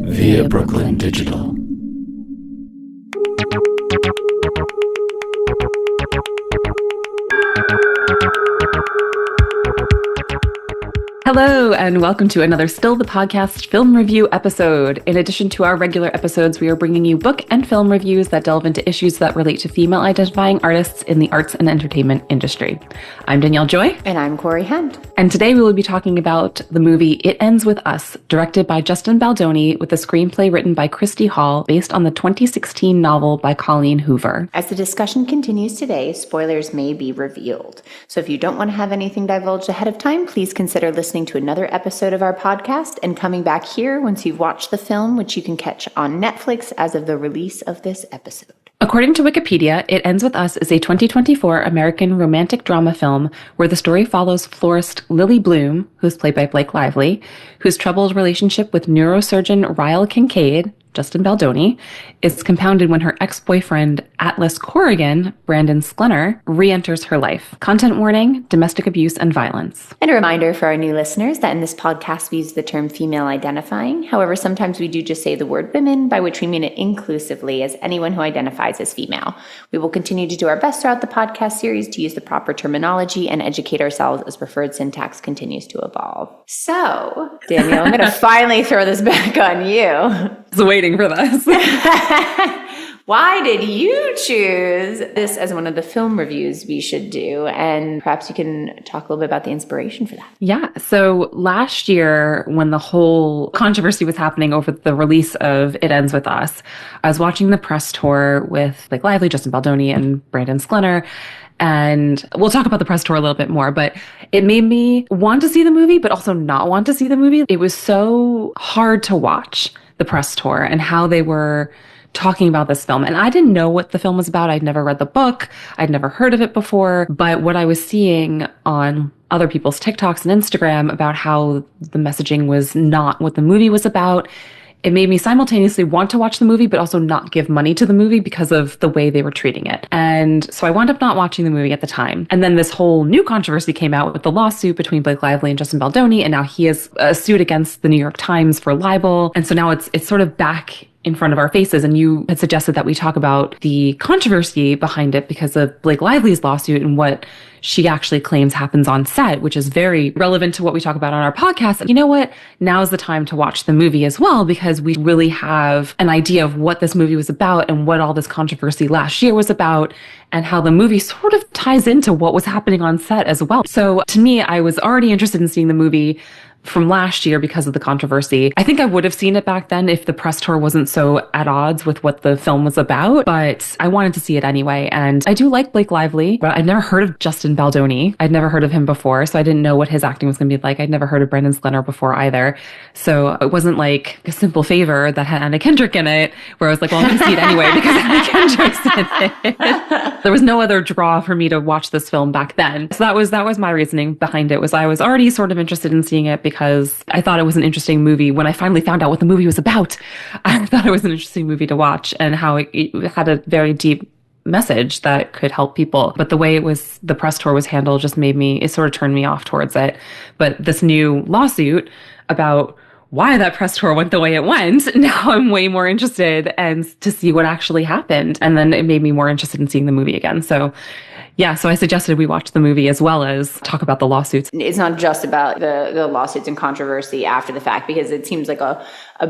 via Brooklyn Digital. Hello, and welcome to another Still the Podcast film review episode. In addition to our regular episodes, we are bringing you book and film reviews that delve into issues that relate to female-identifying artists in the arts and entertainment industry. I'm Danielle Joy. And I'm Cori Hundt. And today we will be talking about the movie It Ends With Us, directed by Justin Baldoni, with a screenplay written by Christy Hall, based on the 2016 novel by Colleen Hoover. As the discussion continues today, spoilers may be revealed. So if you don't want to have anything divulged ahead of time, please consider listening to another episode of our podcast and coming back here once you've watched the film, which you can catch on Netflix as of the release of this episode. According to Wikipedia, It Ends With Us is a 2024 American romantic drama film where the story follows florist Lily Bloom, who's played by Blake Lively, whose troubled relationship with neurosurgeon Ryle Kincaid, Justin Baldoni, is compounded when her ex-boyfriend, Atlas Corrigan, Brandon Sklenner, re-enters her life. Content warning, domestic abuse and violence. And a reminder for our new listeners that in this podcast we use the term female identifying. However, sometimes we do just say the word women, by which we mean it inclusively as anyone who identifies as female. We will continue to do our best throughout the podcast series to use the proper terminology and educate ourselves as preferred syntax continues to evolve. So, Danielle, I'm going to finally throw this back on you. I was waiting for this. Why did you choose this as one of the film reviews we should do? And perhaps you can talk a little bit about the inspiration for that. Yeah. So last year, when the whole controversy was happening over the release of It Ends With Us, I was watching the press tour with Blake Lively, Justin Baldoni, and Brandon Sklenner. And we'll talk about the press tour a little bit more, but it made me want to see the movie, but also not want to see the movie. It was so hard to watch the press tour and how they were talking about this film. And I didn't know what the film was about. I'd never read the book. I'd never heard of it before. But what I was seeing on other people's TikToks and Instagram about how the messaging was not what the movie was about, it made me simultaneously want to watch the movie, but also not give money to the movie because of the way they were treating it. And so I wound up not watching the movie at the time. And then this whole new controversy came out with the lawsuit between Blake Lively and Justin Baldoni. And now he has a suit against the New York Times for libel. And so now it's sort of back in front of our faces. And you had suggested that we talk about the controversy behind it because of Blake Lively's lawsuit and what she actually claims happens on set, which is very relevant to what we talk about on our podcast. You know what? Now is the time to watch the movie as well, because we really have an idea of what this movie was about and what all this controversy last year was about and how the movie sort of ties into what was happening on set as well. So to me, I was already interested in seeing the movie from last year because of the controversy. I think I would have seen it back then if the press tour wasn't so at odds with what the film was about, but I wanted to see it anyway. And I do like Blake Lively, but I'd never heard of Justin Baldoni. I'd never heard of him before, so I didn't know what his acting was going to be like. I'd never heard of Brandon Sklenner before either. So it wasn't like A Simple Favor that had Anna Kendrick in it, where I was like, well, I'm going to see it anyway because Anna Kendrick's in it. There was no other draw for me to watch this film back then. So that was my reasoning behind it, was I was already sort of interested in seeing it because I thought it was an interesting movie. When I finally found out what the movie was about, I thought it was an interesting movie to watch and how it had a very deep message that could help people. But the way the press tour was handled just it sort of turned me off towards it. But this new lawsuit about why that press tour went the way it went, now I'm way more interested and to see what actually happened. And then it made me more interested in seeing the movie again. So yeah, so I suggested we watch the movie as well as talk about the lawsuits. It's not just about the lawsuits and controversy after the fact, because it seems like a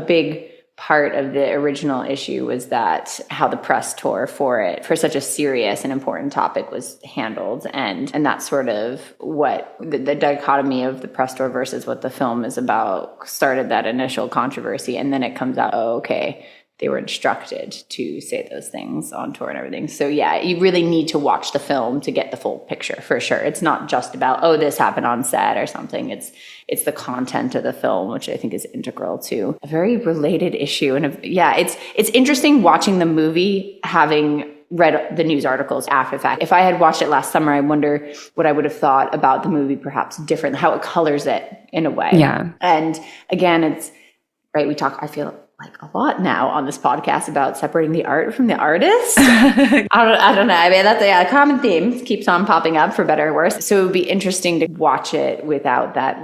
big part of the original issue was that how the press tour for such a serious and important topic was handled. And that's sort of what the dichotomy of the press tour versus what the film is about started that initial controversy. And then it comes out, oh, okay, they were instructed to say those things on tour and everything. So yeah, you really need to watch the film to get the full picture for sure. It's not just about, oh, this happened on set or something. It's the content of the film, which I think is integral to a very related issue. And it's interesting watching the movie, having read the news articles after the fact. If I had watched it last summer, I wonder what I would have thought about the movie perhaps different, how it colors it in a way. Yeah. And again, it's right. I feel like a lot now on this podcast about separating the art from the artist. I don't know. I mean, that's a common theme. Keeps on popping up for better or worse. So it would be interesting to watch it without that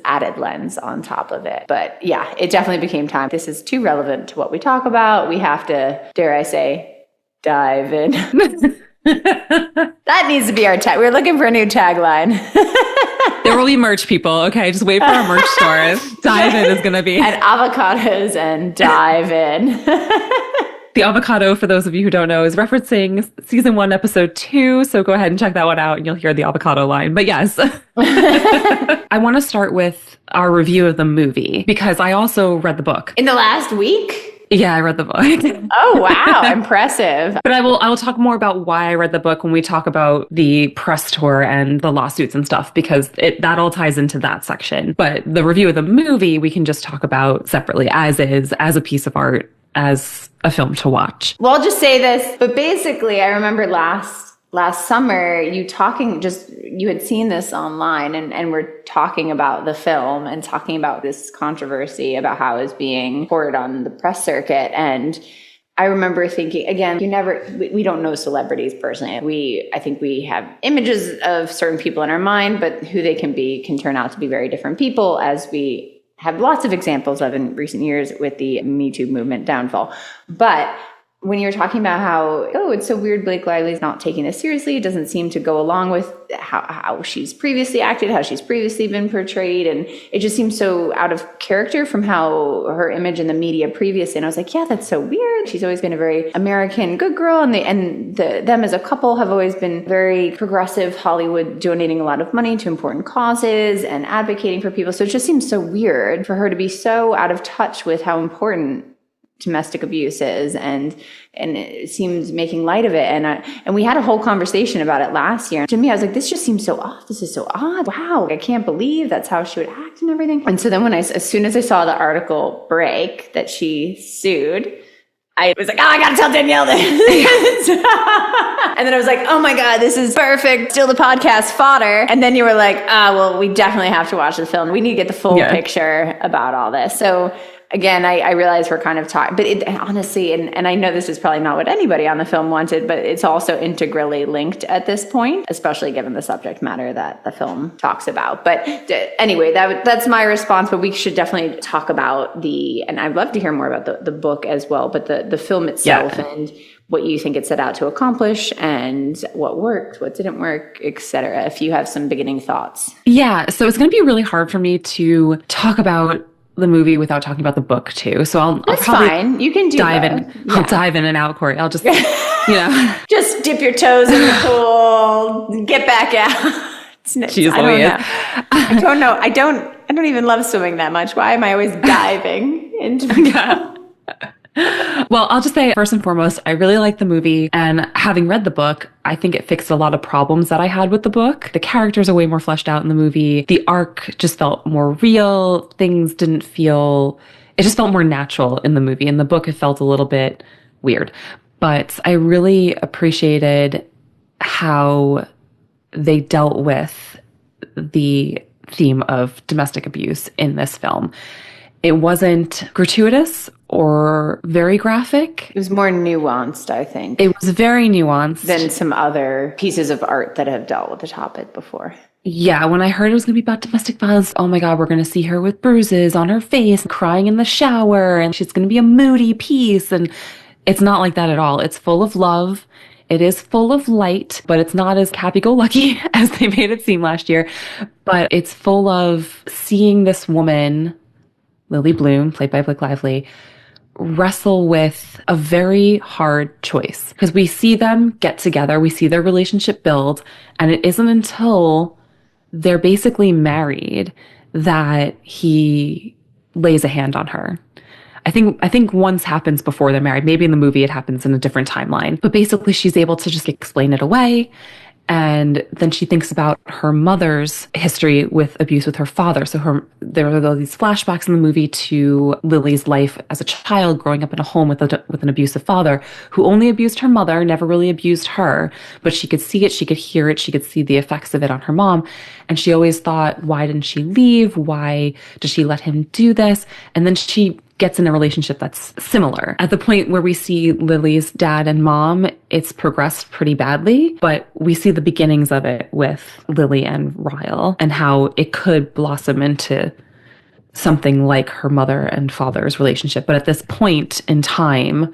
added lens on top of it. But yeah, it definitely became time. This is too relevant to what we talk about. We have to, dare I say, dive in. That needs to be our tag. We're looking for a new tagline. There will be merch, people. Okay, just wait for our merch store. Dive in is going to be. And avocados and dive in. The avocado, for those of you who don't know, is referencing season 1, episode 2. So go ahead and check that one out and you'll hear the avocado line. But yes, I want to start with our review of the movie because I also read the book. In the last week? Yeah, I read the book. Oh, wow. Impressive. But I will talk more about why I read the book when we talk about the press tour and the lawsuits and stuff, because that all ties into that section. But the review of the movie, we can just talk about separately as a piece of art, as a film to watch. Well, I'll just say this, but basically I remember last summer you had seen this online and we're talking about the film and talking about this controversy about how it was being poured on the press circuit. And I remember thinking, again, we don't know celebrities personally. I think we have images of certain people in our mind, but who they can turn out to be very different people, as we have lots of examples of in recent years with the Me Too movement downfall. But when you're talking about how, it's so weird Blake Lively's not taking this seriously, it doesn't seem to go along with how she's previously acted, how she's previously been portrayed, and it just seems so out of character from how her image in the media previously. And I was like, yeah, that's so weird. She's always been a very American good girl, and them as a couple have always been very progressive Hollywood, donating a lot of money to important causes and advocating for people. So it just seems so weird for her to be so out of touch with how important domestic abuse is, and it seems making light of it. And we had a whole conversation about it last year. To me, I was like, this just seems so off. This is so odd. Wow. I can't believe that's how she would act and everything. And so then as soon as I saw the article break that she sued, I was like, I gotta tell Danielle this. And then I was like, oh my God, this is perfect. Still the podcast fodder. And then you were like, well, we definitely have to watch the film. We need to get the full picture about all this. So again, I realize we're kind of talking, but honestly, and I know this is probably not what anybody on the film wanted, but it's also integrally linked at this point, especially given the subject matter that the film talks about. But anyway, that's my response, but we should definitely talk about and I'd love to hear more about the book as well, but the film itself and what you think it set out to accomplish and what worked, what didn't work, etc. If you have some beginning thoughts. Yeah, so it's going to be really hard for me to talk about the movie without talking about the book too. So I'll probably fine. You can dive in. Yeah. I'll dive in and out, Cori. I'll just, just dip your toes in the pool, get back out. I don't know. I don't even love swimming that much. Why am I always diving into Well, I'll just say, first and foremost, I really like the movie, and having read the book, I think it fixed a lot of problems that I had with the book. The characters are way more fleshed out in the movie. The arc just felt more real. Things didn't feel, it just felt more natural in the movie. In the book, it felt a little bit weird. But I really appreciated how they dealt with the theme of domestic abuse in this film. It wasn't gratuitous or very graphic. It was more nuanced, I think. It was very nuanced. Than some other pieces of art that have dealt with the topic before. Yeah, when I heard it was going to be about domestic violence, oh my God, we're going to see her with bruises on her face, crying in the shower, and she's going to be a moody piece. And it's not like that at all. It's full of love. It is full of light, but it's not as happy-go-lucky as they made it seem last year. But it's full of seeing this woman, Lily Bloom, played by Blake Lively, wrestle with a very hard choice. Because we see them get together, we see their relationship build, and it isn't until they're basically married that he lays a hand on her. I think once happens before they're married. Maybe in the movie it happens in a different timeline. But basically she's able to just explain it away. And then she thinks about her mother's history with abuse with her father. So there are these flashbacks in the movie to Lily's life as a child growing up in a home with an abusive father who only abused her mother, never really abused her. But she could see it, she could hear it, she could see the effects of it on her mom. And she always thought, why didn't she leave? Why did she let him do this? And then she gets in a relationship that's similar. At the point where we see Lily's dad and mom, it's progressed pretty badly, but we see the beginnings of it with Lily and Ryle and how it could blossom into something like her mother and father's relationship. But at this point in time,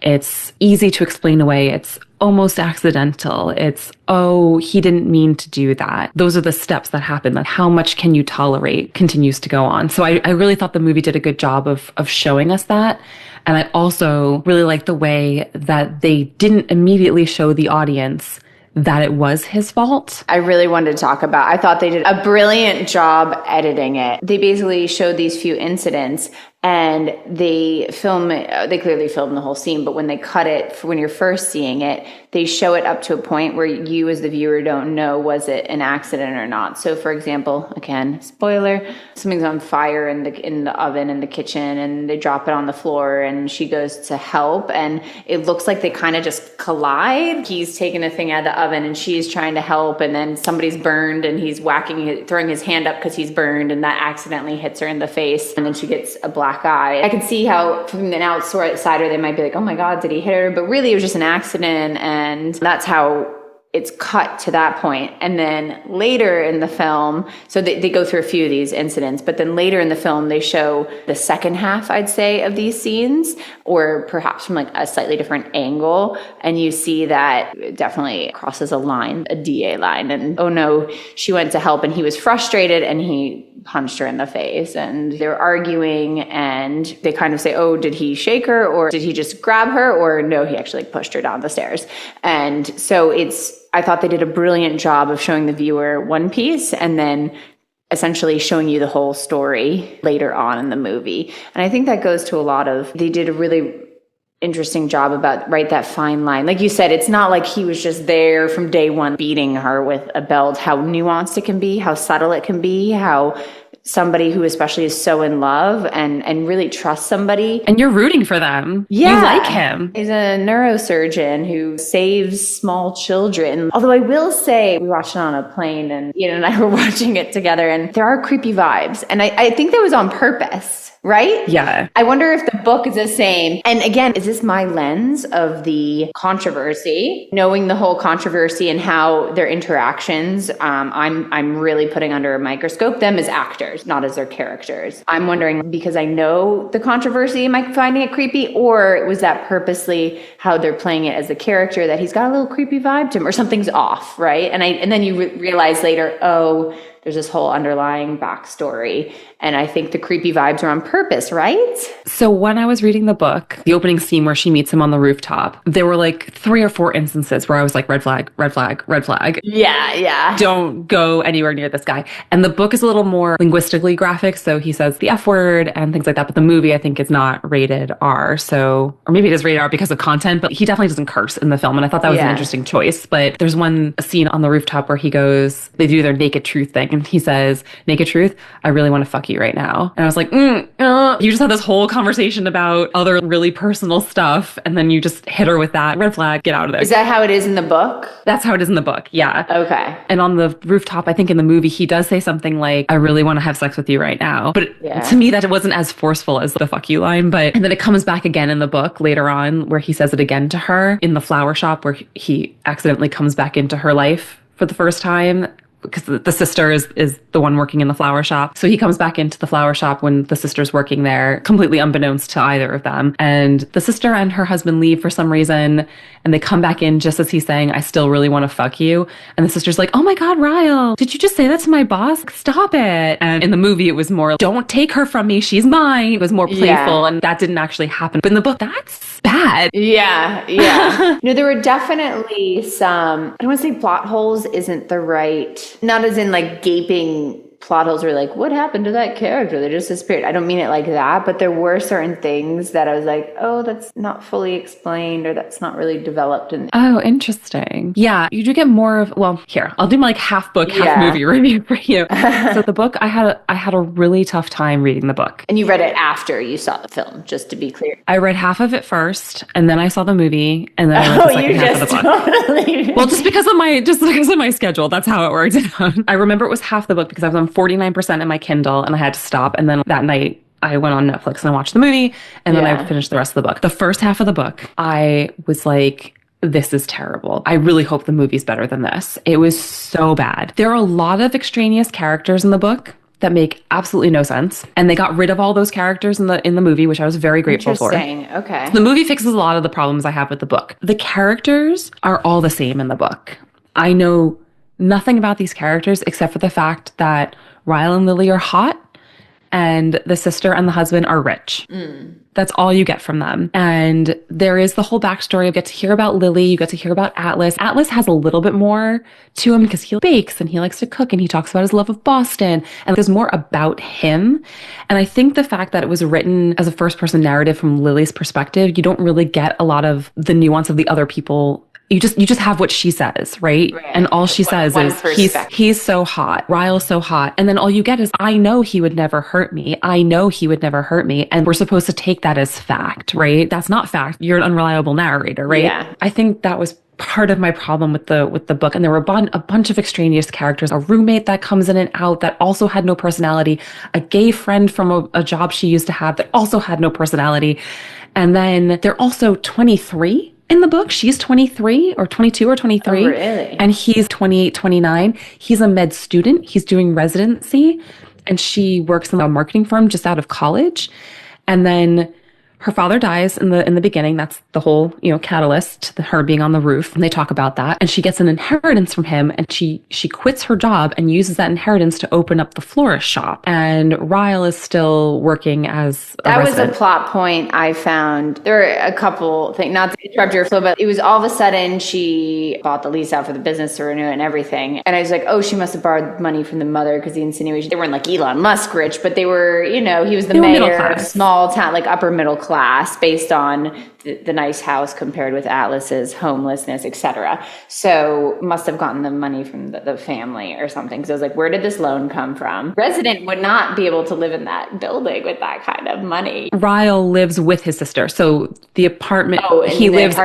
it's easy to explain away. It's almost accidental. It's, oh, he didn't mean to do that. Those are the steps that happen. Like, how much can you tolerate continues to go on. So I really thought the movie did a good job of showing us that. And I also really liked the way that they didn't immediately show the audience that it was his fault. I really wanted to talk about, I thought they did a brilliant job editing it. They basically showed these few incidents and they clearly filmed the whole scene, but when they cut it, when you're first seeing it, they show it up to a point where you as the viewer don't know, was it an accident or not? So for example, again, spoiler, something's on fire in the oven in the kitchen and they drop it on the floor and she goes to help and it looks like they kind of just collide. He's taking a thing out of the oven and she's trying to help and then somebody's burned and he's throwing his hand up because he's burned and that accidentally hits her in the face and then she gets a black eye. I could see how from an outsider they might be like, oh my God, did he hit her? But really it was just an accident and that's how it's cut to that point. And then later in the film, so they go through a few of these incidents, but then later in the film, they show the second half, I'd say, of these scenes, or perhaps from like a slightly different angle. And you see that it definitely crosses a line, a DA line. And oh no, she went to help and he was frustrated and he punched her in the face and they're arguing and they kind of say, oh, did he shake her or did he just grab her? Or no, he actually pushed her down the stairs. And so I thought they did a brilliant job of showing the viewer one piece and then essentially showing you the whole story later on in the movie. And I think that goes to they did a really interesting job about that fine line. Like you said, it's not like he was just there from day one beating her with a belt. How nuanced it can be, how subtle it can be, how somebody who especially is so in love and really trusts somebody. And you're rooting for them. Yeah. You like him. He's a neurosurgeon who saves small children. Although I will say, we watched it on a plane and Ian and I were watching it together and there are creepy vibes. And I think that was on purpose. Right? Yeah. I wonder if the book is the same. And again, is this my lens of the controversy, knowing the whole controversy and how their interactions, I'm really putting under a microscope them as actors, not as their characters. I'm wondering because I know the controversy, am I finding it creepy? Or was that purposely how they're playing it as the character that he's got a little creepy vibe to him or something's off, right? And then you realize later, oh, there's this whole underlying backstory. And I think the creepy vibes are on purpose, right? So when I was reading the book, the opening scene where she meets him on the rooftop, there were like 3 or 4 instances where I was like, red flag, red flag, red flag. Yeah. Don't go anywhere near this guy. And the book is a little more linguistically graphic. So he says the F word and things like that. But the movie, I think, is not rated R. So, or maybe it is rated R because of content, but he definitely doesn't curse in the film. And I thought that was an interesting choice. But there's a scene on the rooftop where they do their naked truth thing. And he says, naked truth, I really want to fuck you right now. And I was like, you just had this whole conversation about other really personal stuff. And then you just hit her with that red flag, get out of there. Is that how it is in the book? That's how it is in the book. Yeah. Okay. And on the rooftop, I think in the movie, he does say something like, I really want to have sex with you right now. But to me, that wasn't as forceful as the fuck you line. And then it comes back again in the book later on where he says it again to her in the flower shop where he accidentally comes back into her life for the first time. Because the sister is the one working in the flower shop. So he comes back into the flower shop when the sister's working there, completely unbeknownst to either of them. And the sister and her husband leave for some reason. And they come back in just as he's saying, I still really want to fuck you. And the sister's like, oh my God, Ryle, did you just say that to my boss? Stop it. And in the movie, it was more, don't take her from me. She's mine. It was more playful. And that didn't actually happen. But in the book, that's bad. Yeah. No, there were definitely some, I don't want to say plot holes isn't the right, not as in like gaping plot holes are like, what happened to that character? They just disappeared. I don't mean it like that, but there were certain things that I was like, oh, that's not fully explained or that's not really developed. Oh, interesting. Yeah, you do get more of, well, here, I'll do my like half book, half movie review for you. So the book, I had a really tough time reading the book. And you read it after you saw the film, just to be clear. I read half of it first, and then I saw the movie, and then I read the second half of the book. Totally. Well, just because of my schedule, that's how it worked out. I remember it was half the book because I was on 49% in my Kindle and I had to stop. And then that night I went on Netflix and I watched the movie, and then I finished the rest of the book. The first half of the book, I was like, this is terrible. I really hope the movie's better than this. It was so bad. There are a lot of extraneous characters in the book that make absolutely no sense. And they got rid of all those characters in the movie, which I was very grateful for. Interesting. Okay. The movie fixes a lot of the problems I have with the book. The characters are all the same in the book. I know nothing about these characters except for the fact that Ryle and Lily are hot and the sister and the husband are rich. That's all you get from them. And there is the whole backstory. You get to hear about Lily. You get to hear about Atlas. Atlas has a little bit more to him because he bakes and he likes to cook and he talks about his love of Boston. And there's more about him. And I think the fact that it was written as a first-person narrative from Lily's perspective, you don't really get a lot of the nuance of the other people. You just have what she says, right? And all she says is, he's so hot. Ryle's so hot. And then all you get is, I know he would never hurt me. I know he would never hurt me. And we're supposed to take that as fact, right? That's not fact. You're an unreliable narrator, right? Yeah. I think that was part of my problem with the book. And there were a bunch of extraneous characters, a roommate that comes in and out that also had no personality, a gay friend from a job she used to have that also had no personality. And then they're also 23 in the book. She's 23 or 22 or 23. Oh, really? And he's 28, 29. He's a med student. He's doing residency. And she works in a marketing firm just out of college. And then her father dies in the beginning. That's the whole, catalyst to her being on the roof. And they talk about that. And she gets an inheritance from him. And she quits her job and uses that inheritance to open up the florist shop. And Ryle is still working as a resident. That was a plot point I found. There are a couple things, not to interrupt your flow, but it was all of a sudden she bought the lease out for the business to renew it and everything. And I was like, oh, she must have borrowed money from the mother, because the insinuation, they weren't like Elon Musk rich, but they were, he was the mayor of small town, like upper middle class, based on the nice house compared with Atlas's homelessness, etc. So must have gotten the money from the family or something. So I was like, where did this loan come from? Resident would not be able to live in that building with that kind of money. Ryle lives with his sister. So the apartment, he lives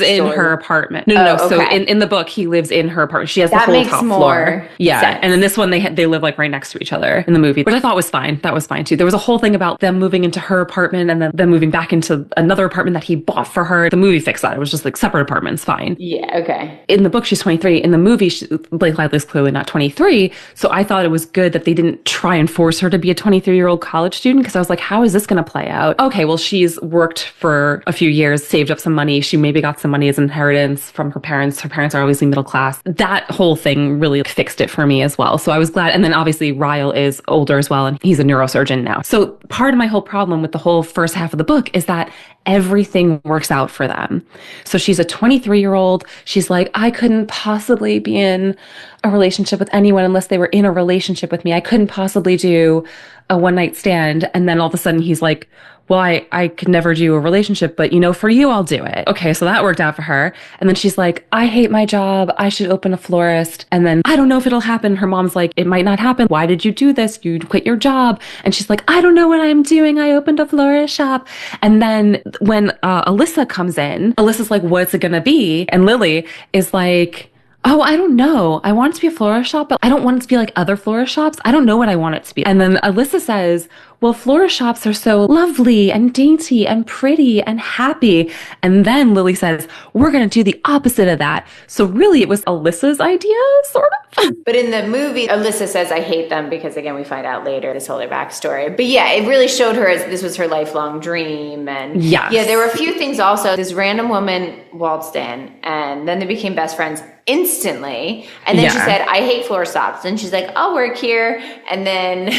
in her apartment. No. Okay. So in the book, he lives in her apartment. She has the whole top floor. Yeah. Sense. And in this one, they live like right next to each other in the movie, which I thought was fine. That was fine too. There was a whole thing about them moving into her apartment and then them moving back into another apartment that he bought for her. The movie fixed that. It was just like separate apartments. Fine. Yeah. Okay. In the book, she's 23. In the movie, Blake Lively's clearly not 23. So I thought it was good that they didn't try and force her to be a 23-year-old college student, because I was like, how is this going to play out? Okay, well, she's worked for a few years, saved up some money. She maybe got some money as inheritance from her parents. Her parents are obviously middle class. That whole thing really fixed it for me as well. So I was glad. And then obviously Ryle is older as well, and he's a neurosurgeon now. So part of my whole problem with the whole first half of the book is that everything works out for them. So she's a 23-year-old. She's like, I couldn't possibly be in a relationship with anyone unless they were in a relationship with me. I couldn't possibly do a one-night stand. And then all of a sudden he's like, well, I could never do a relationship, but for you, I'll do it. Okay, so that worked out for her. And then she's like, I hate my job. I should open a florist. And then I don't know if it'll happen. Her mom's like, it might not happen. Why did you do this? You quit your job. And she's like, I don't know what I'm doing. I opened a florist shop. And then when Alyssa comes in, Alyssa's like, what's it going to be? And Lily is like, oh, I don't know. I want it to be a florist shop, but I don't want it to be like other florist shops. I don't know what I want it to be. And then Alyssa says, well, florist shops are so lovely and dainty and pretty and happy. And then Lily says, we're going to do the opposite of that. So really, it was Alyssa's idea, sort of. But in the movie, Alyssa says, I hate them, because again, we find out later this whole their backstory. But yeah, it really showed her as this was her lifelong dream. And yeah, there were a few things also. This random woman waltzed in, and then they became best friends instantly. And then she said, I hate florist shops. And she's like, I'll work here. And then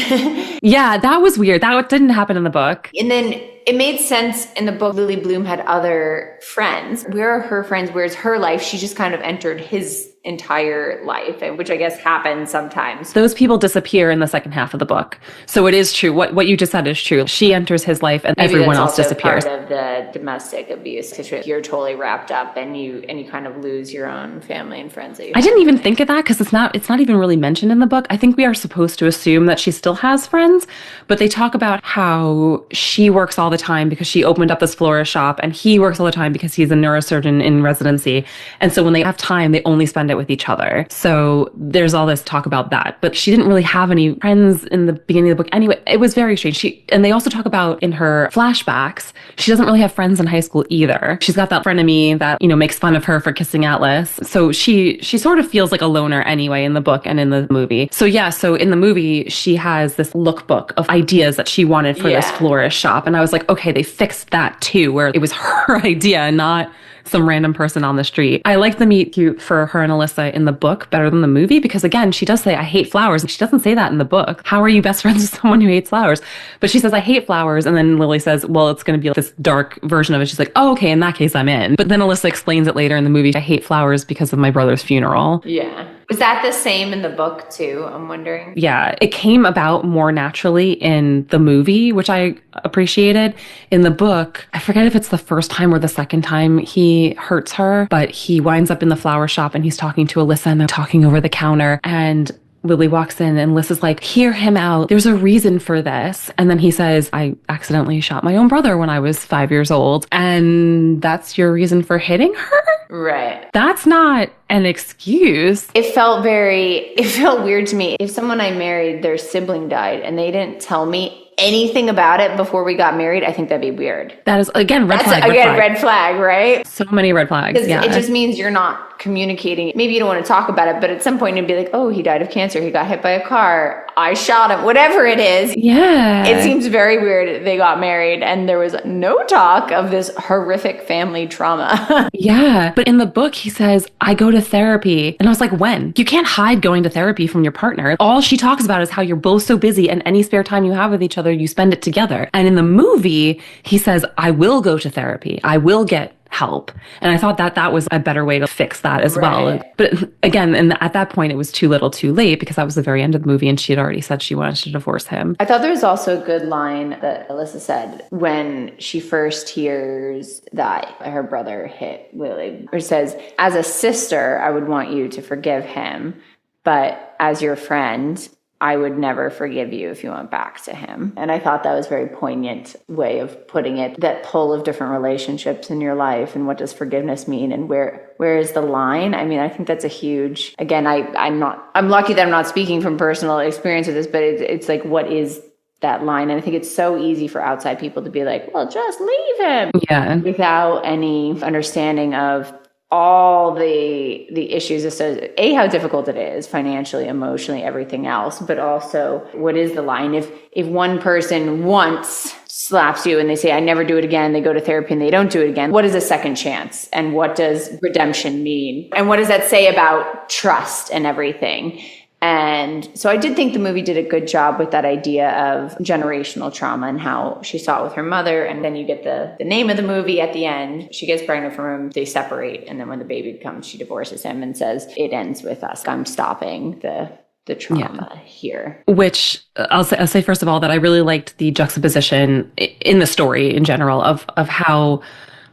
yeah, that was weird. That didn't happen in the book. And then it made sense in the book. Lily Bloom had other friends. Where are her friends? Where's her life? She just kind of entered his entire life, and which I guess happens sometimes. Those people disappear in the second half of the book. So it is true. What you just said is true. She enters his life and maybe everyone else disappears. Part of the domestic abuse situation. You're totally wrapped up and you kind of lose your own family and friends that you I didn't even think of that, because it's not even really mentioned in the book. I think we are supposed to assume that she still has friends, but they talk about how she works all the time because she opened up this florist shop, and he works all the time because he's a neurosurgeon in residency. And so when they have time, they only spend it with each other. So there's all this talk about that. But she didn't really have any friends in the beginning of the book. Anyway, it was very strange. And they also talk about in her flashbacks, she doesn't really have friends in high school either. She's got that frenemy that, makes fun of her for kissing Atlas. So she sort of feels like a loner anyway in the book and in the movie. So so in the movie, she has this lookbook of ideas that she wanted for this florist shop. And I was like, okay, they fixed that too, where it was her idea, not some random person on the street. I like the meet cute for her and Alyssa in the book better than the movie because, again, she does say, I hate flowers. She doesn't say that in the book. How are you best friends with someone who hates flowers? But she says, I hate flowers. And then Lily says, well, it's going to be like this dark version of it. She's like, oh, okay, in that case, I'm in. But then Alyssa explains it later in the movie. I hate flowers because of my brother's funeral. Yeah. Was that the same in the book too? I'm wondering. Yeah, it came about more naturally in the movie, which I appreciated. In the book, I forget if it's the first time or the second time he hurts her, but he winds up in the flower shop and he's talking to Alyssa and they're talking over the counter. And Lily walks in and Alyssa's like, hear him out. There's a reason for this. And then he says, I accidentally shot my own brother when I was 5 years old. And that's your reason for hitting her? Right. That's not an excuse. It felt weird to me. If someone I married, their sibling died and they didn't tell me anything about it before we got married, I think that'd be weird. That is, again, red flag. Red flag, right? So many red flags. Yeah. It just means you're not communicating. Maybe you don't want to talk about it, but at some point it'd be like, oh, he died of cancer. He got hit by a car. I shot him. Whatever it is. Yeah. It seems very weird they got married and there was no talk of this horrific family trauma. Yeah. But in the book, he says, I go to therapy. And I was like, when? You can't hide going to therapy from your partner. All she talks about is how you're both so busy and any spare time you have with each other, you spend it together. And in the movie, he says, I will go to therapy. I will get help. And I thought that was a better way to fix that as well. But again, and at that point, it was too little too late because that was the very end of the movie and she had already said she wanted to divorce him. I thought there was also a good line that Alyssa said when she first hears that her brother hit Lily, where it says, as a sister, I would want you to forgive him, but as your friend, I would never forgive you if you went back to him. And I thought that was a very poignant way of putting it, that pull of different relationships in your life and what does forgiveness mean and where is the line? I mean, I think that's a huge, again, I'm lucky that I'm not speaking from personal experience with this, but it's like, what is that line? And I think it's so easy for outside people to be like, well, just leave him. Yeah. Without any understanding of all the issues associated, how difficult it is financially, emotionally, everything else, but also what is the line? If one person once slaps you and they say, I never do it again, they go to therapy and they don't do it again, what is a second chance? And what does redemption mean? And what does that say about trust and everything? And so I did think the movie did a good job with that idea of generational trauma and how she saw it with her mother. And then you get the name of the movie at the end. She gets pregnant from him. They separate. And then when the baby comes, she divorces him and says, it ends with us. I'm stopping the trauma here. Which I'll say first of all that I really liked the juxtaposition in the story in general of how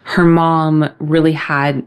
her mom really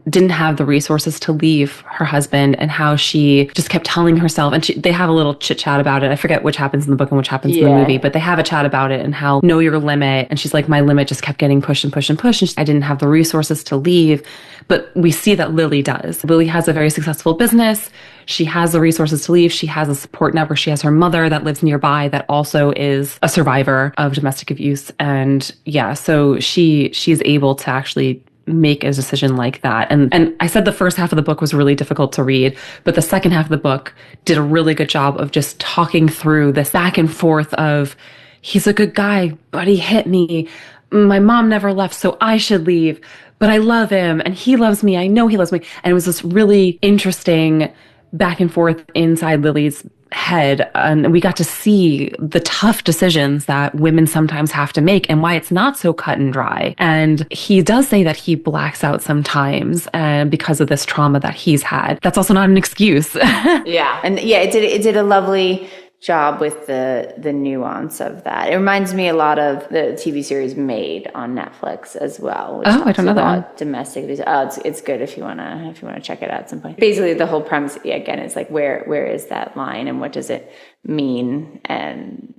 didn't have the resources to leave her husband and how she just kept telling herself, and they have a little chit chat about it. I forget which happens in the book and which happens in the movie, but they have a chat about it and how know your limit. And she's like, my limit just kept getting pushed and pushed and pushed. And I didn't have the resources to leave. But we see that Lily does. Lily has a very successful business. She has the resources to leave. She has a support network. She has her mother that lives nearby that also is a survivor of domestic abuse. And so she's able to actually make a decision like that. And I said the first half of the book was really difficult to read, but the second half of the book did a really good job of just talking through this back and forth of, he's a good guy, but he hit me. My mom never left, so I should leave. But I love him and he loves me. I know he loves me. And it was this really interesting back and forth inside Lily's head. And we got to see the tough decisions that women sometimes have to make and why it's not so cut and dry. And he does say that he blacks out sometimes because of this trauma that he's had. That's also not an excuse. It did a lovely job with the nuance of that. It reminds me a lot of the TV series Made on Netflix as well. I don't know that one. Domestic abuse. It's good if you wanna check it out at some point. Basically, the whole premise again is like where is that line and what does it mean and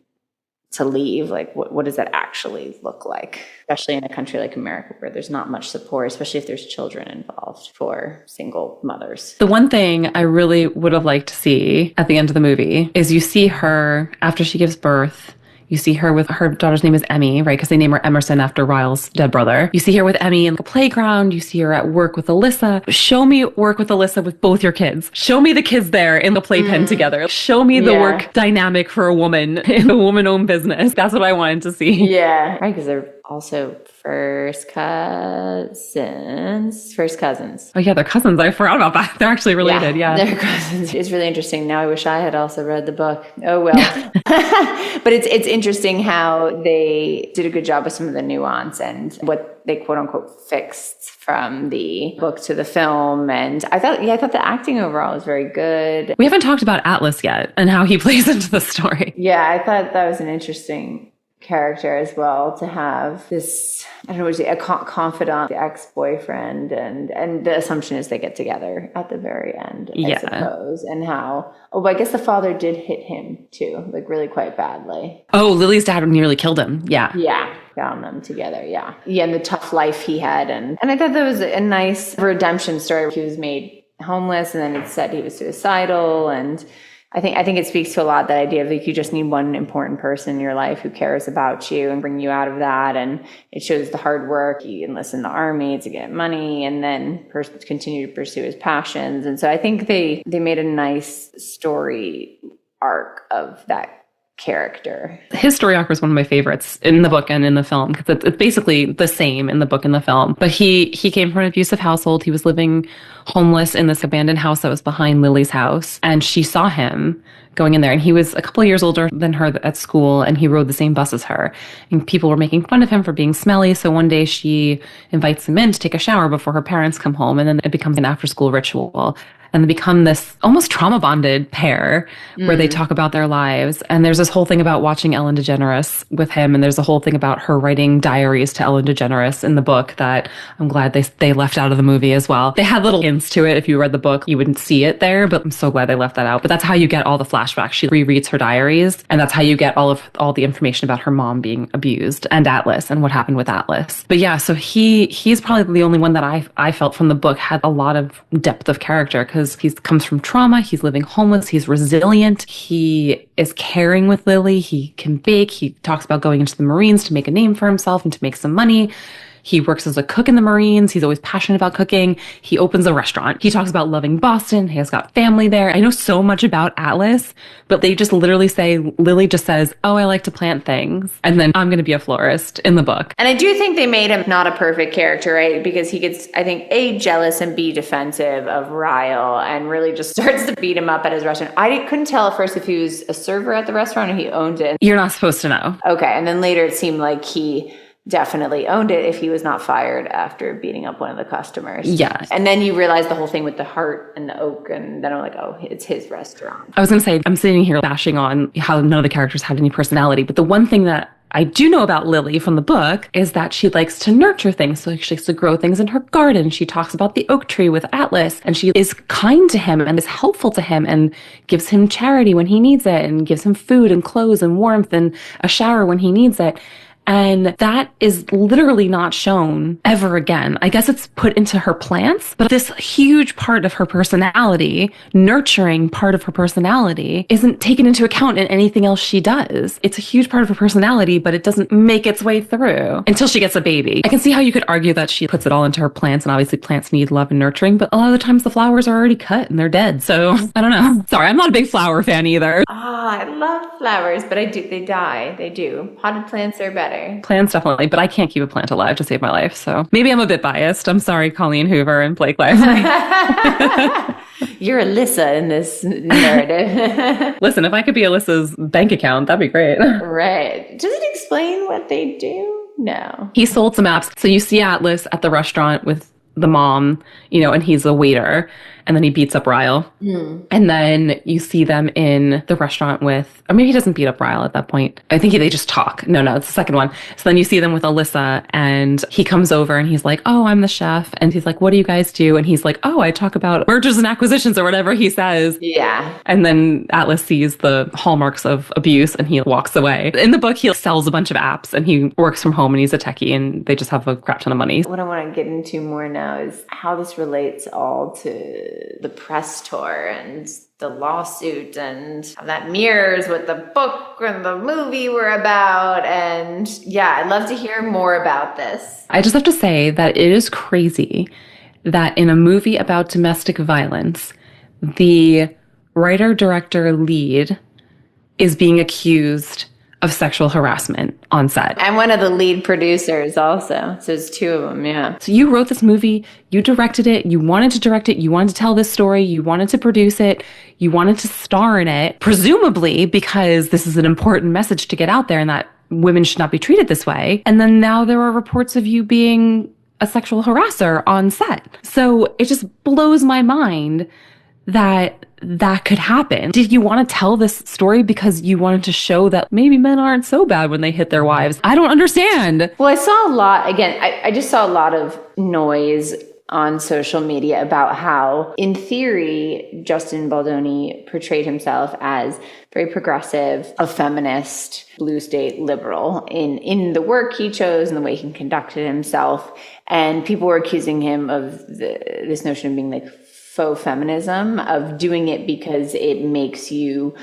to leave, like what does that actually look like, especially in a country like America where there's not much support, especially if there's children involved for single mothers. The one thing I really would have liked to see at the end of the movie is you see her after she gives birth. You see her with her daughter's name is Emmy, right? Because they name her Emerson after Ryle's dead brother. You see her with Emmy in the playground. You see her at work with Alyssa. Show me work with Alyssa with both your kids. Show me the kids there in the playpen together. Show me the work dynamic for a woman in a woman-owned business. That's what I wanted to see. Yeah, right, because they're also first cousins. Oh yeah, they're cousins. I forgot about that. They're actually related. Yeah. They're cousins. It's really interesting. Now I wish I had also read the book. Oh well. But it's interesting how they did a good job with some of the nuance and what they quote unquote fixed from the book to the film. And I thought the acting overall was very good. We haven't talked about Atlas yet and how he plays into the story. Yeah, I thought that was an interesting character as well, to have this, I don't know what to say, a confidant, the ex-boyfriend, and the assumption is they get together at the very end, I suppose. And how, but I guess the father did hit him too, like really quite badly. Oh, Lily's dad nearly killed him. Yeah. Yeah. Found them together. Yeah. Yeah. And the tough life he had. And I thought that was a nice redemption story. He was made homeless and then it said he was suicidal. And I think it speaks to a lot, that idea of like you just need one important person in your life who cares about you and bring you out of that. And it shows the hard work. He enlists in the army to get money and then continue to pursue his passions. And so I think they made a nice story arc of that character. His story arc was one of my favorites in the book and in the film, because it's basically the same in the book and the film. But he came from an abusive household. He was living homeless in this abandoned house that was behind Lily's house. And she saw him going in there. And he was a couple of years older than her at school, and he rode the same bus as her. And people were making fun of him for being smelly. So one day she invites him in to take a shower before her parents come home. And then it becomes an after-school ritual. And they become this almost trauma bonded pair where they talk about their lives. And there's this whole thing about watching Ellen DeGeneres with him. And there's a whole thing about her writing diaries to Ellen DeGeneres in the book that I'm glad they left out of the movie as well. They had little hints to it. If you read the book, you wouldn't see it there, but I'm so glad they left that out. But that's how you get all the flashbacks. She rereads her diaries, and that's how you get all the information about her mom being abused and Atlas and what happened with Atlas. But yeah, so he's probably the only one that I felt from the book had a lot of depth of character, because he comes from trauma. He's living homeless. He's resilient. He is caring with Lily. He can bake. He talks about going into the Marines to make a name for himself and to make some money. He works as a cook in the Marines. He's always passionate about cooking. He opens a restaurant. He talks about loving Boston. He has got family there. I know so much about Atlas, but they just literally say, Lily just says, oh, I like to plant things. And then I'm going to be a florist in the book. And I do think they made him not a perfect character, right? Because he gets, I think, A, jealous and B, defensive of Ryle and really just starts to beat him up at his restaurant. I couldn't tell at first if he was a server at the restaurant or he owned it. You're not supposed to know. Okay. And then later it seemed like he definitely owned it if he was not fired after beating up one of the customers. Yeah. And then you realize the whole thing with the heart and the oak, and then I'm like, oh, it's his restaurant. I was going to say, I'm sitting here bashing on how none of the characters had any personality, but the one thing that I do know about Lily from the book is that she likes to nurture things. So she likes to grow things in her garden. She talks about the oak tree with Atlas, and she is kind to him and is helpful to him and gives him charity when he needs it and gives him food and clothes and warmth and a shower when he needs it. And that is literally not shown ever again. I guess it's put into her plants, but this huge part of her personality, nurturing part of her personality, isn't taken into account in anything else she does. It's a huge part of her personality, but it doesn't make its way through until she gets a baby. I can see how you could argue that she puts it all into her plants, and obviously plants need love and nurturing, but a lot of the times the flowers are already cut and they're dead. So I don't know. Sorry, I'm not a big flower fan either. I love flowers, but they die. They do. Potted plants are better. Plants definitely, but I can't keep a plant alive to save my life. So maybe I'm a bit biased. I'm sorry, Colleen Hoover and Blake Lively. You're Alyssa in this narrative. Listen, if I could be Alyssa's bank account, that'd be great. Right. Does it explain what they do? No. He sold some apps. So you see Atlas at the restaurant with the mom, and he's a waiter. and then he beats up Ryle. And then you see them in the restaurant with, or maybe he doesn't beat up Ryle at that point. I think they just talk. No, it's the second one. So then you see them with Alyssa, and he comes over and he's like, oh, I'm the chef. And he's like, what do you guys do? And he's like, oh, I talk about mergers and acquisitions or whatever he says. Yeah. And then Atlas sees the hallmarks of abuse and he walks away. In the book, he sells a bunch of apps and he works from home and he's a techie and they just have a crap ton of money. What I want to get into more now is how this relates all to the press tour and the lawsuit and how that mirrors what the book and the movie were about. And yeah, I'd love to hear more about this. I just have to say that it is crazy that in a movie about domestic violence, the writer, director, lead is being accused of sexual harassment on set. I'm one of the lead producers also. So it's two of them, yeah. So you wrote this movie, you directed it, you wanted to direct it, you wanted to tell this story, you wanted to produce it, you wanted to star in it, presumably because this is an important message to get out there and that women should not be treated this way. And then now there are reports of you being a sexual harasser on set. So it just blows my mind that that could happen. Did you want to tell this story because you wanted to show that maybe men aren't so bad when they hit their wives? I don't understand. Well, I saw a lot, again, I just saw a lot of noise on social media about how, in theory, Justin Baldoni portrayed himself as very progressive, a feminist, blue state liberal in the work he chose and the way he conducted himself. And people were accusing him of this notion of being like faux feminism, of doing it because it makes you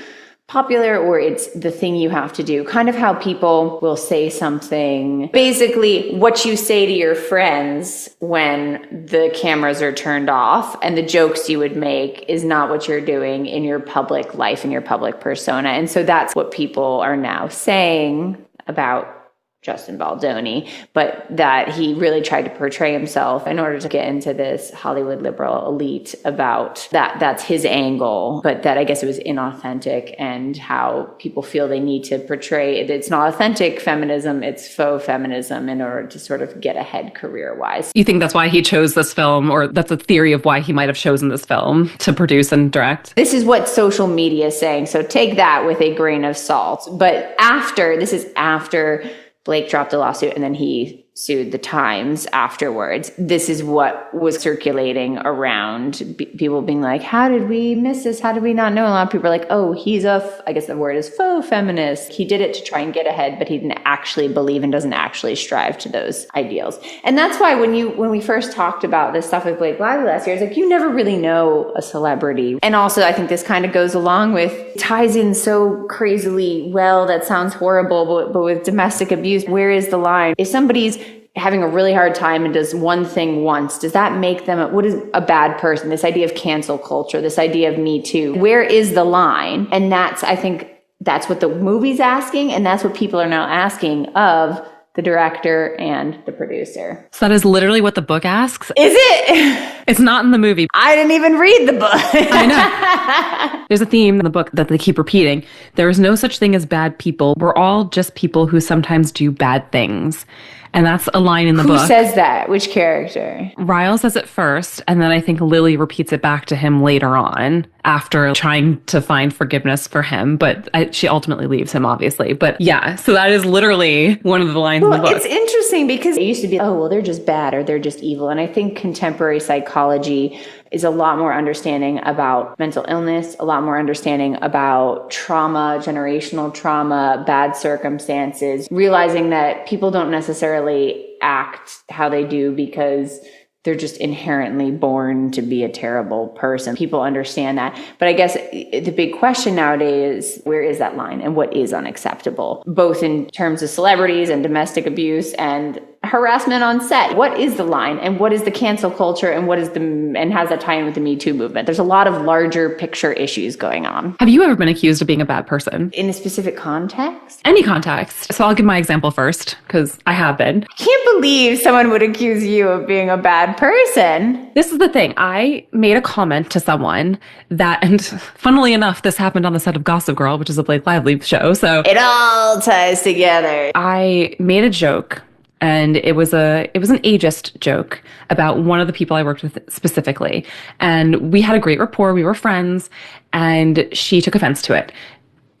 popular or it's the thing you have to do. Kind of how people will say something, basically what you say to your friends when the cameras are turned off, and the jokes you would make is not what you're doing in your public life and your public persona. And so that's what people are now saying about Justin Baldoni, but that he really tried to portray himself in order to get into this Hollywood liberal elite about that. That's his angle, but that I guess it was inauthentic, and how people feel they need to portray it. It's not authentic feminism, it's faux feminism in order to sort of get ahead career-wise. You think that's why he chose this film, or that's a theory of why he might have chosen this film to produce and direct? This is what social media is saying, so take that with a grain of salt. But this is after Blake dropped a lawsuit and then he sued the Times afterwards. This is what was circulating around, people being like, how did we miss this? How did we not know? A lot of people are like, oh, he's I guess the word is faux feminist. He did it to try and get ahead, but he didn't actually believe and doesn't actually strive to those ideals. And that's why when we first talked about this stuff with Blake Lively last year, it's like, you never really know a celebrity. And also, I think this kind of goes along with, ties in so crazily well, that sounds horrible, but with domestic abuse, where is the line? If somebody's having a really hard time and does one thing once, does that make them, what is a bad person? This idea of cancel culture, this idea of Me Too, where is the line? And I think that's what the movie's asking, and that's what people are now asking of the director and the producer. So that is literally what the book asks? Is it? It's not in the movie. I didn't even read the book. I know. There's a theme in the book that they keep repeating. There is no such thing as bad people. We're all just people who sometimes do bad things. And that's a line in the book. Who says that? Which character? Ryle says it first, and then I think Lily repeats it back to him later on after trying to find forgiveness for him. But she ultimately leaves him, obviously. But yeah, so that is literally one of the lines in the book. It's interesting because it used to be, oh, well, they're just bad or they're just evil. And I think contemporary psychology is a lot more understanding about mental illness, a lot more understanding about trauma, generational trauma, bad circumstances, realizing that people don't necessarily act how they do because they're just inherently born to be a terrible person. People understand that. But I guess the big question nowadays is, where is that line and what is unacceptable? Both in terms of celebrities and domestic abuse and harassment on set. What is the line, and what is the cancel culture, and and has that tie in with the Me Too movement? There's a lot of larger picture issues going on. Have you ever been accused of being a bad person? In a specific context? Any context. So I'll give my example first, because I have been. I can't believe someone would accuse you of being a bad person. This is the thing. I made a comment to someone that, and funnily enough, this happened on the set of Gossip Girl, which is a Blake Lively show. So it all ties together. I made a joke And it was an ageist joke about one of the people I worked with specifically. And we had a great rapport. We were friends, and she took offense to it.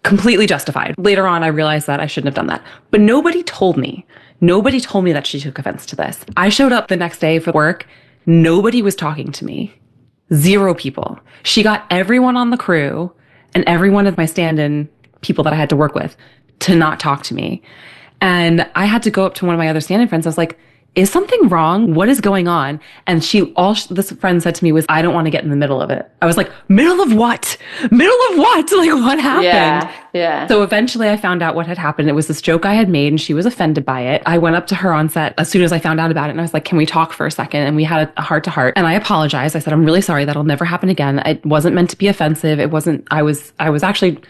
Completely justified. Later on, I realized that I shouldn't have done that. But nobody told me. Nobody told me that she took offense to this. I showed up the next day for work. Nobody was talking to me. 0 people. She got everyone on the crew and every one of my stand-in people that I had to work with to not talk to me. And I had to go up to one of my other stand-in friends. I was like, is something wrong? What is going on? And this friend said to me was, I don't want to get in the middle of it. I was like, middle of what? Middle of what? Like, what happened? Yeah. So eventually I found out what had happened. It was this joke I had made and she was offended by it. I went up to her on set as soon as I found out about it. And I was like, can we talk for a second? And we had a heart to heart. And I apologized. I said, I'm really sorry. That'll never happen again. It wasn't meant to be offensive. I was actually,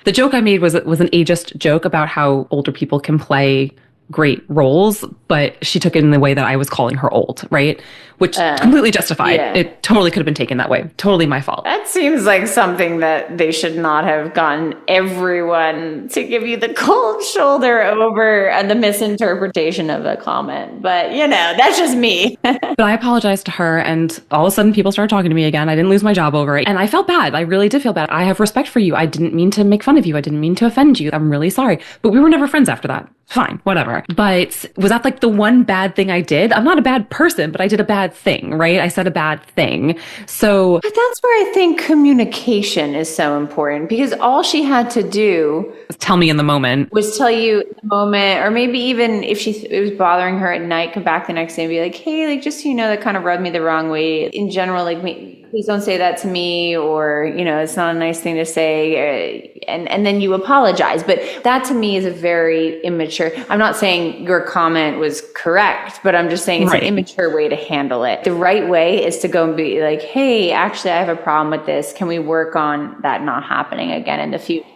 the joke I made was an ageist joke about how older people can play great roles, but she took it in the way that I was calling her old, right? Which completely justified. Yeah. It totally could have been taken that way. Totally my fault. That seems like something that they should not have gotten everyone to give you the cold shoulder over and the misinterpretation of a comment. But, that's just me. But I apologized to her, and all of a sudden people started talking to me again. I didn't lose my job over it. And I felt bad. I really did feel bad. I have respect for you. I didn't mean to make fun of you. I didn't mean to offend you. I'm really sorry. But we were never friends after that. Fine, whatever. But was that like the one bad thing I did? I'm not a bad person, but I did a bad thing, right? I said a bad thing. So. But that's where I think communication is so important, because all she had to do. Tell me in the moment. Was tell you in the moment, or maybe even if it was bothering her at night, come back the next day and be like, hey, like, just so you know, that kind of rubbed me the wrong way. In general, like, please don't say that to me, or, it's not a nice thing to say. And then you apologize. But that to me is a very immature. I'm not saying your comment was correct, but I'm just saying it's an immature way to handle it. The right way is to go and be like, hey, actually, I have a problem with this. Can we work on that not happening again in the future?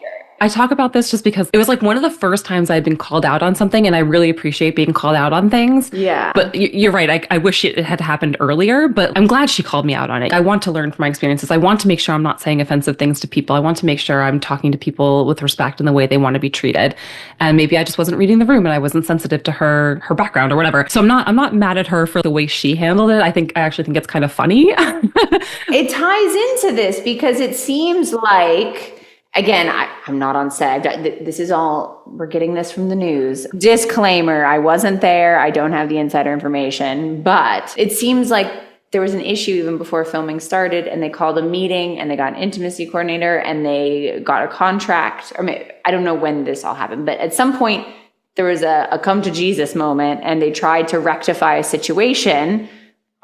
I talk about this just because it was like one of the first times I'd been called out on something, and I really appreciate being called out on things. Yeah. But you're right. I wish it had happened earlier, but I'm glad she called me out on it. I want to learn from my experiences. I want to make sure I'm not saying offensive things to people. I want to make sure I'm talking to people with respect in the way they want to be treated. And maybe I just wasn't reading the room and I wasn't sensitive to her background or whatever. So I'm not mad at her for the way she handled it. I actually think it's kind of funny. It ties into this because it seems like, again, I'm not on set. This is all, we're getting this from the news. Disclaimer, I wasn't there. I don't have the insider information. But it seems like there was an issue even before filming started, and they called a meeting and they got an intimacy coordinator and they got a contract. I don't know when this all happened, but at some point there was a come to Jesus moment, and they tried to rectify a situation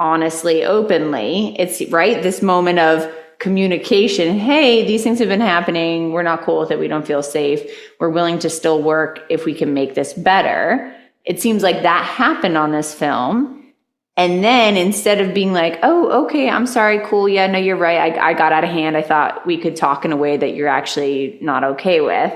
honestly, openly. It's right. This moment of communication. Hey, these things have been happening. We're not cool with it. We don't feel safe. We're willing to still work if we can make this better. It seems like that happened on this film. And then instead of being like, oh, okay, I'm sorry, cool. Yeah, no, you're right. I got out of hand. I thought we could talk in a way that you're actually not okay with.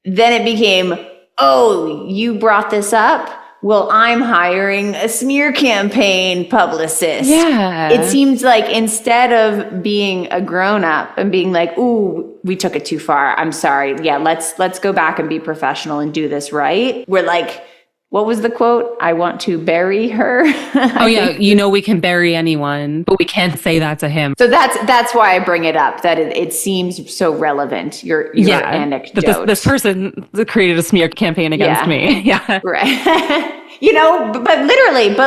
Then it became, oh, you brought this up? Well, I'm hiring a smear campaign publicist. Yeah. It seems like instead of being a grown-up and being like, ooh, we took it too far. I'm sorry. Yeah, let's go back and be professional and do this right. We're like, what was the quote? I want to bury her. Oh yeah, we can bury anyone, but we can't say that to him. So that's why I bring it up, that it seems so relevant, your anecdote. This person created a smear campaign against me. Yeah. Right. But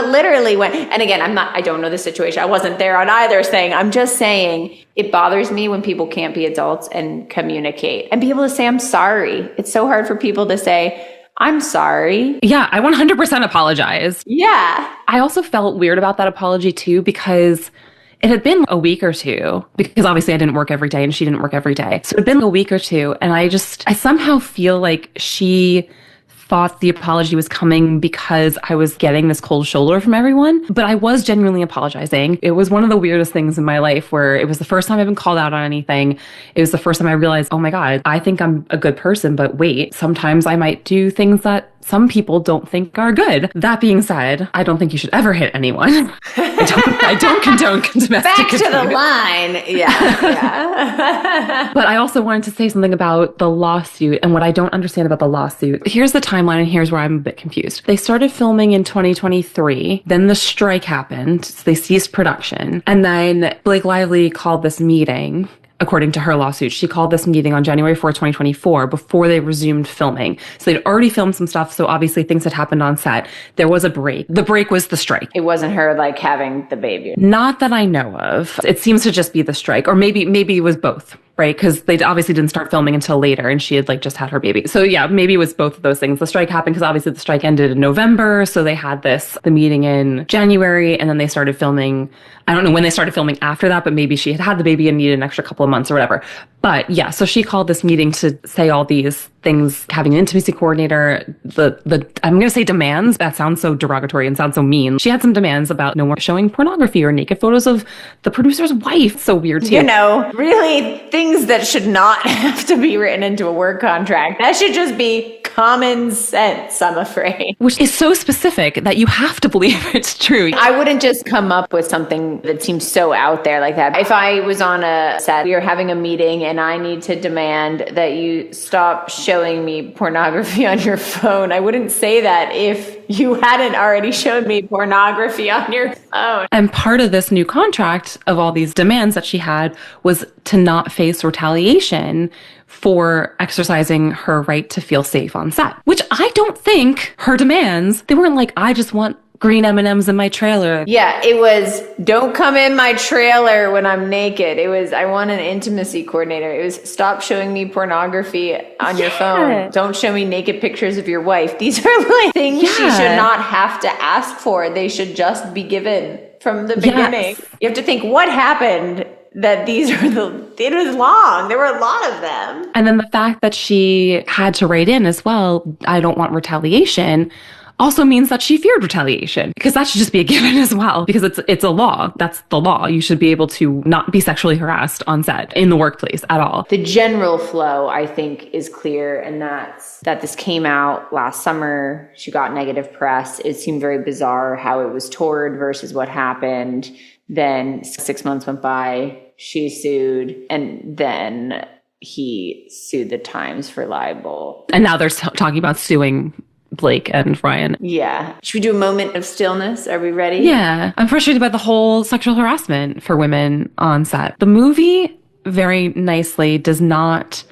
literally when, and again, I don't know the situation. I wasn't there on either thing. I'm just saying it bothers me when people can't be adults and communicate and be able to say, I'm sorry. It's so hard for people to say, I'm sorry. Yeah, I 100% apologize. Yeah. I also felt weird about that apology too, because it had been a week or two, because obviously I didn't work every day and she didn't work every day. So it had been a week or two. And I somehow feel like she thought the apology was coming because I was getting this cold shoulder from everyone, but I was genuinely apologizing. It was one of the weirdest things in my life, where it was the first time I've been called out on anything. It was the first time I realized, oh my God, I think I'm a good person, but wait, sometimes I might do things that some people don't think are good. That being said, I don't think you should ever hit anyone. I don't condone domestic Back to abuse. the line. Yeah. But I also wanted to say something about the lawsuit and what I don't understand about the lawsuit. Here's the timeline, and here's where I'm a bit confused. They started filming in 2023. Then the strike happened. So they ceased production. And then Blake Lively called this meeting. According to her lawsuit, she called this meeting on January 4th, 2024, before they resumed filming. So they'd already filmed some stuff, so obviously things had happened on set. There was a break. The break was the strike. It wasn't her like having the baby. Not that I know of. It seems to just be the strike, or maybe it was both, right? Because they obviously didn't start filming until later, and she had like just had her baby. So yeah, maybe it was both of those things. The strike happened because obviously the strike ended in November, so they had the meeting in January, and then they started filming. I don't know when they started filming after that, but maybe she had the baby and needed an extra couple of months or whatever. But yeah, so she called this meeting to say all these things, having an intimacy coordinator, I'm going to say demands. That sounds so derogatory and sounds so mean. She had some demands about no more showing pornography or naked photos of the producer's wife. So weird too. You know, really things that should not have to be written into a work contract. That should just be common sense, I'm afraid. Which is so specific that you have to believe it's true. I wouldn't just come up with something that seems so out there like that. If I was on a set, we are having a meeting and I need to demand that you stop showing me pornography on your phone, I wouldn't say that if you hadn't already showed me pornography on your phone. And part of this new contract of all these demands that she had was to not face retaliation for exercising her right to feel safe on set, which I don't think her demands, they weren't like, I just want green M&Ms in my trailer. Yeah, it was, don't come in my trailer when I'm naked. It was, I want an intimacy coordinator. It was, stop showing me pornography on your phone. Don't show me naked pictures of your wife. These are like things she should not have to ask for. They should just be given from the beginning. Yes. You have to think, what happened that these are it was long. There were a lot of them. And then the fact that she had to write in as well, I don't want retaliation, also means that she feared retaliation, because that should just be a given as well, because it's a law. That's the law. You should be able to not be sexually harassed on set in the workplace at all. The general flow, I think, is clear, and that's that this came out last summer. She got negative press. It seemed very bizarre how it was toured versus what happened. Then 6 months went by, she sued, and then he sued the Times for libel. And now they're talking about suing Blake and Ryan. Yeah. Should we do a moment of stillness? Are we ready? Yeah. I'm frustrated by the whole sexual harassment for women on set. The movie very nicely does not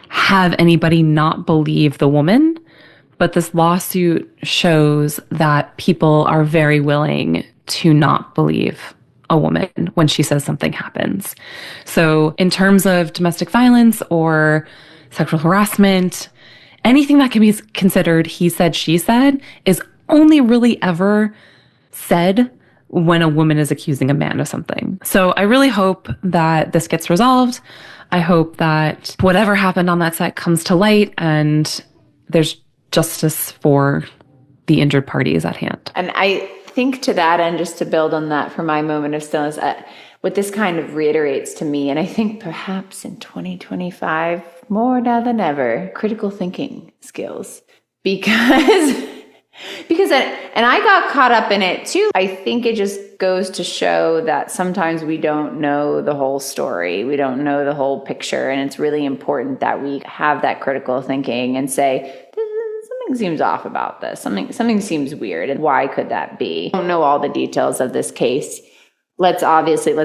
have anybody not believe the woman, but this lawsuit shows that people are very willing to not believe a woman when she says something happens. So in terms of domestic violence or sexual harassment, anything that can be considered he said, she said is only really ever said when a woman is accusing a man of something. So I really hope that this gets resolved. I hope that whatever happened on that set comes to light and there's justice for the injured parties at hand. And I think to that end, just to build on that for my moment of stillness, what this kind of reiterates to me, and I think perhaps in 2025, more now than ever, critical thinking skills. Because I got caught up in it too. I think it just goes to show that sometimes we don't know the whole story. We don't know the whole picture. And it's really important that we have that critical thinking and say, something seems off about this. Something seems weird. And why could that be? I don't know all the details of this case. Let's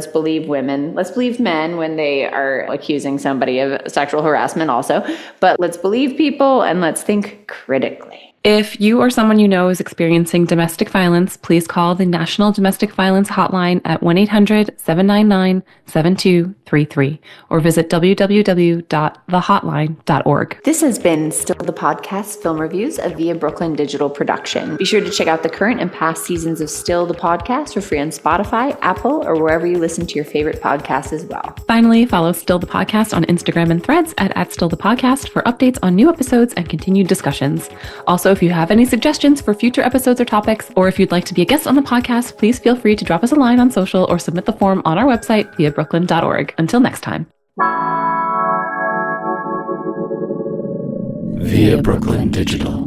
believe women. Let's believe men when they are accusing somebody of sexual harassment also. But let's believe people and let's think critically. If you or someone you know is experiencing domestic violence, please call the National Domestic Violence Hotline at 1-800-799-7233 or visit www.thehotline.org. This has been Still the Podcast film reviews of Via Brooklyn Digital Production. Be sure to check out the current and past seasons of Still the Podcast for free on Spotify, Apple, or wherever you listen to your favorite podcasts as well. Finally, follow Still the Podcast on Instagram and Threads at Still the Podcast for updates on new episodes and continued discussions. Also, if you have any suggestions for future episodes or topics, or if you'd like to be a guest on the podcast, please feel free to drop us a line on social or submit the form on our website, viabrooklyn.org. Until next time. Via Brooklyn Digital.